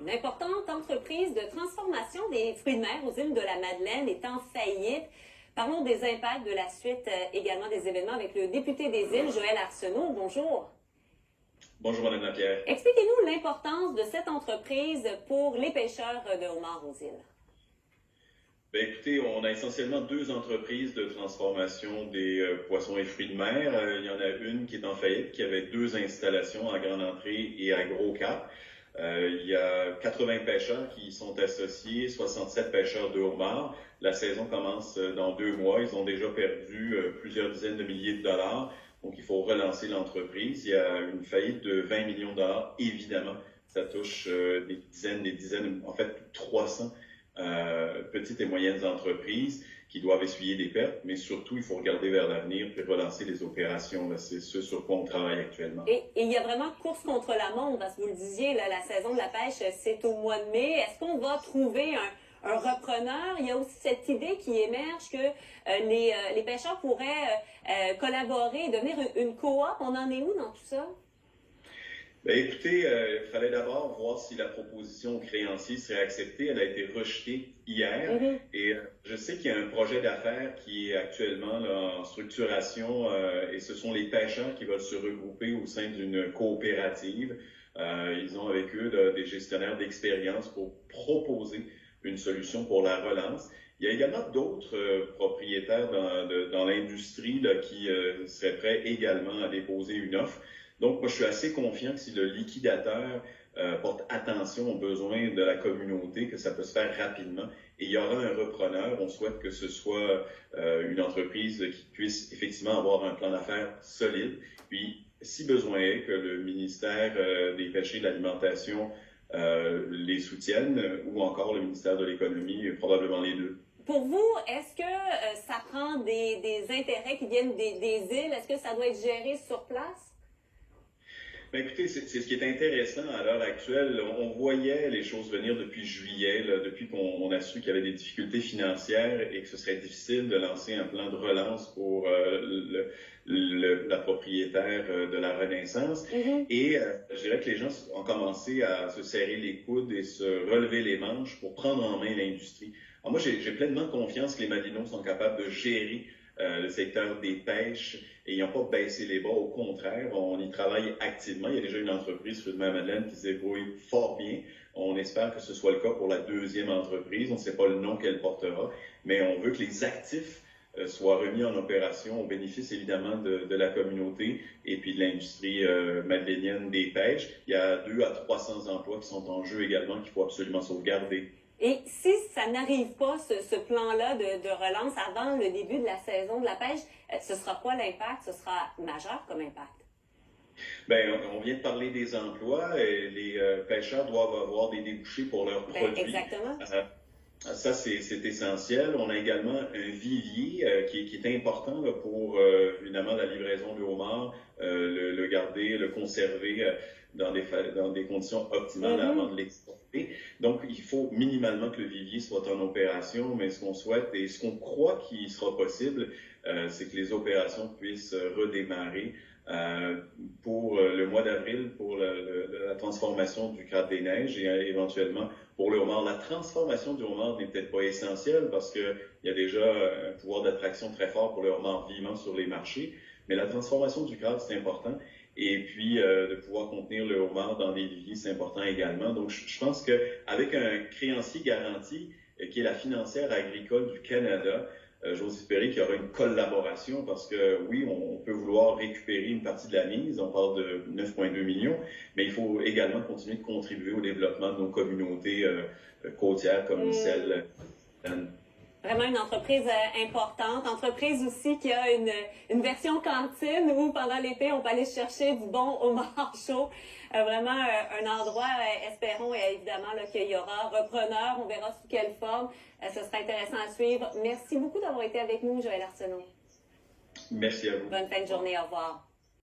Une importante entreprise de transformation des fruits de mer aux îles de la Madeleine est en faillite. Parlons des impacts de la suite également des événements avec le député des îles, Joël Arsenault. Bonjour. Bonjour, Mme Lapierre. Expliquez-nous l'importance de cette entreprise pour les pêcheurs de homards aux îles. Bien, écoutez, on a essentiellement deux entreprises de transformation des poissons et fruits de mer. Il y en a une qui est en faillite, qui avait deux installations à Grande Entrée et à Gros-Cap. Il y a 80 pêcheurs qui sont associés, 67 pêcheurs de homards. La saison commence dans 2 mois. Ils ont déjà perdu plusieurs dizaines de milliers de dollars. Donc, il faut relancer l'entreprise. Il y a une faillite de 20 millions de dollars. Évidemment, ça touche des dizaines, en fait, 300 petites et moyennes entreprises qui doivent essuyer des pertes, mais surtout, il faut regarder vers l'avenir et relancer les opérations. C'est ce sur quoi on travaille actuellement. Et il y a vraiment course contre la montre, parce que vous le disiez, là, la saison de la pêche, c'est au mois de mai. Est-ce qu'on va trouver un repreneur? Il y a aussi cette idée qui émerge que les pêcheurs pourraient collaborer et devenir une coop. On en est où dans tout ça? Bien, écoutez, il fallait d'abord voir si la proposition aux créanciers serait acceptée. Elle a été rejetée hier. Et je sais qu'il y a un projet d'affaires qui est actuellement là, en structuration et ce sont les pêcheurs qui veulent se regrouper au sein d'une coopérative. Ils ont avec eux des gestionnaires d'expérience pour proposer une solution pour la relance. Il y a également d'autres propriétaires dans l'industrie qui seraient prêts également à déposer une offre. Donc, moi, je suis assez confiant que si le liquidateur porte attention aux besoins de la communauté, que ça peut se faire rapidement. Et il y aura un repreneur. On souhaite que ce soit une entreprise qui puisse effectivement avoir un plan d'affaires solide. Puis, si besoin est, que le ministère des Pêcheries et de l'Alimentation les soutienne, ou encore le ministère de l'Économie, probablement les deux. Pour vous, est-ce que ça prend des intérêts qui viennent des îles? Est-ce que ça doit être géré sur place? Bien, écoutez, c'est ce qui est intéressant à l'heure actuelle. On voyait les choses venir depuis juillet, là, depuis qu'on a su qu'il y avait des difficultés financières et que ce serait difficile de lancer un plan de relance pour la propriétaire de la Renaissance. Et je dirais que les gens ont commencé à se serrer les coudes et se relever les manches pour prendre en main l'industrie. Alors moi, j'ai pleinement confiance que les Malinots sont capables de gérer le secteur des pêches et ils n'ont pas baissé les bras. Au contraire, on y travaille activement. Il y a déjà une entreprise, Fruits de mer Madeleine, qui se débrouille fort bien. On espère que ce soit le cas pour la deuxième entreprise. On ne sait pas le nom qu'elle portera, mais on veut que les actifs soient remis en opération au bénéfice évidemment de la communauté et puis de l'industrie madeleinienne des pêches. Il y a 200 à 300 emplois qui sont en jeu également qu'il faut absolument sauvegarder. Et si ça n'arrive pas, ce plan-là de relance avant le début de la saison de la pêche, ce sera quoi l'impact? Ce sera majeur comme impact? Bien, on vient de parler des emplois et les pêcheurs doivent avoir des débouchés pour leurs produits. Exactement. Ça, c'est essentiel. On a également un vivier qui est important là, pour, évidemment, la livraison de homard, le garder, le conserver dans des conditions optimales avant de l'exporter. Donc, il faut minimalement que le vivier soit en opération, mais ce qu'on souhaite et ce qu'on croit qu'il sera possible, c'est que les opérations puissent redémarrer pour le mois d'avril, pour la transformation du crabe des neiges et éventuellement pour le homard. La transformation du homard n'est peut-être pas essentielle parce qu'il y a déjà un pouvoir d'attraction très fort pour le homard vivant sur les marchés, mais la transformation du crabe, c'est important. Et puis, de pouvoir contenir le homard dans des viviers, c'est important également. Donc, je pense qu'avec un créancier garanti, qui est la financière agricole du Canada, j'ose espérer qu'il y aura une collaboration parce que oui, on peut vouloir récupérer une partie de la mise, on parle de 9,2 millions, mais il faut également continuer de contribuer au développement de nos communautés côtières comme celle d'Anne. Vraiment une entreprise importante, entreprise aussi qui a une version cantine où pendant l'été on peut aller chercher du bon homard chaud. Vraiment un endroit, espérons évidemment qu'il y aura repreneur, on verra sous quelle forme. Ce sera intéressant à suivre. Merci beaucoup d'avoir été avec nous, Joël Arsenault. Merci à vous. Bonne fin de journée, au revoir.